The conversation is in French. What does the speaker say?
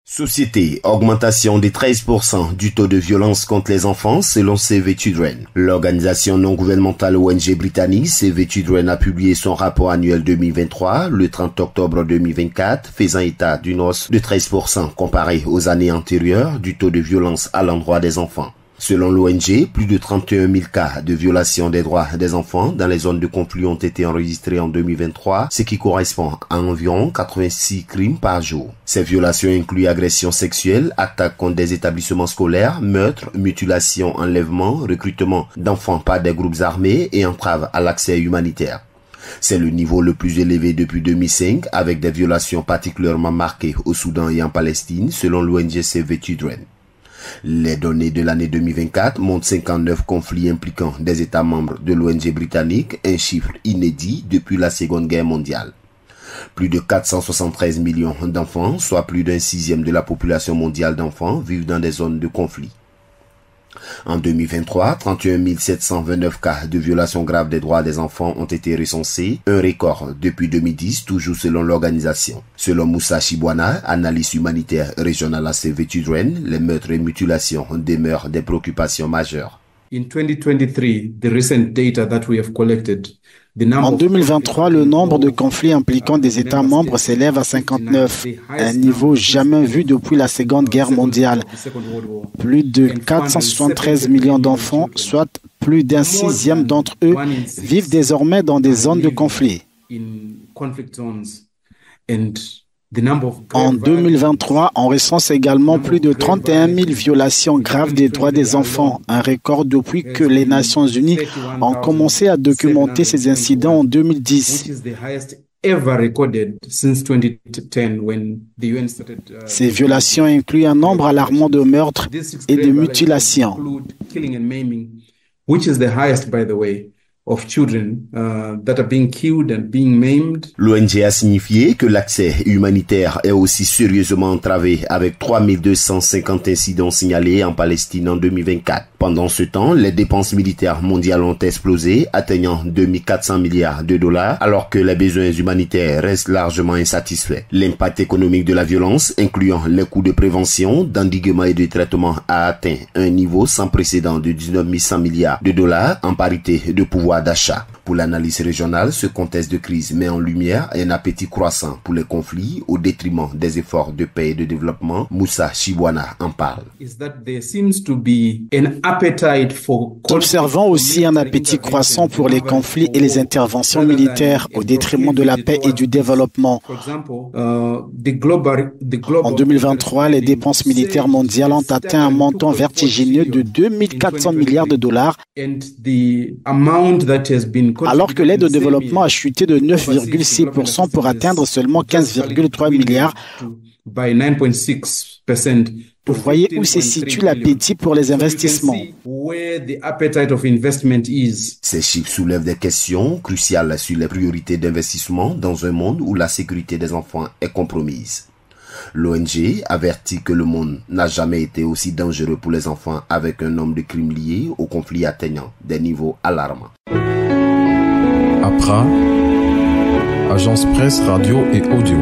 Société, augmentation de 13% du taux de violence contre les enfants selon Save Children. L'organisation non gouvernementale ONG britannique Save Children a publié son rapport annuel 2023 le 30 octobre 2024, faisant état d'une hausse de 13% comparée aux années antérieures du taux de violence à l'endroit des enfants. Selon l'ONG, plus de 31 000 cas de violation des droits des enfants dans les zones de conflit ont été enregistrés en 2023, ce qui correspond à environ 86 crimes par jour. Ces violations incluent agressions sexuelles, attaques contre des établissements scolaires, meurtres, mutilations, enlèvements, recrutement d'enfants par des groupes armés et entraves à l'accès humanitaire. C'est le niveau le plus élevé depuis 2005, avec des violations particulièrement marquées au Soudan et en Palestine, selon l'ONG Save Children. Les données de l'année 2024 montrent 59 conflits impliquant des États membres de l'ONG britannique, un chiffre inédit depuis la Seconde Guerre mondiale. Plus de 473 millions d'enfants, soit plus d'un sixième de la population mondiale d'enfants, vivent dans des zones de conflit. En 2023, 31 729 cas de violations graves des droits des enfants ont été recensés, un record depuis 2010, toujours selon l'organisation. Selon Moussa Chibwana, analyste humanitaire régional à Save Children, les meurtres et mutilations demeurent des préoccupations majeures. En 2023, le nombre de conflits impliquant des États membres s'élève à 59, un niveau jamais vu depuis la Seconde Guerre mondiale. Plus de 473 millions d'enfants, soit plus d'un sixième d'entre eux, vivent désormais dans des zones de conflit. En 2023, on recense également plus de 31 000 violations graves des droits des enfants, un record depuis que les Nations Unies ont commencé à documenter ces incidents en 2010. Ces violations incluent un nombre alarmant de meurtres et de mutilations. L'ONG a signifié que l'accès humanitaire est aussi sérieusement entravé avec 3250 incidents signalés en Palestine en 2024. Pendant ce temps, les dépenses militaires mondiales ont explosé, atteignant 2400 milliards de dollars, alors que les besoins humanitaires restent largement insatisfaits. L'impact économique de la violence, incluant les coûts de prévention, d'endiguement et de traitement, a atteint un niveau sans précédent de 19 100 milliards de dollars en parité de pouvoir d'achat. Pour l'analyse régionale, ce contexte de crise met en lumière un appétit croissant pour les conflits au détriment des efforts de paix et de développement. Moussa Chibwana en parle. Observons aussi un appétit croissant pour les conflits et les interventions militaires au détriment de la paix et du développement. En 2023, les dépenses militaires mondiales ont atteint un montant vertigineux de 2400 milliards de dollars, alors que l'aide au développement a chuté de 9,6% pour atteindre seulement 15,3 milliards. Vous voyez où se situe l'appétit pour les investissements. Ces chiffres soulèvent des questions cruciales sur les priorités d'investissement dans un monde où la sécurité des enfants est compromise. L'ONG avertit que le monde n'a jamais été aussi dangereux pour les enfants, avec un nombre de crimes liés au conflit atteignant des niveaux alarmants. Accra, agence presse, radio et audio.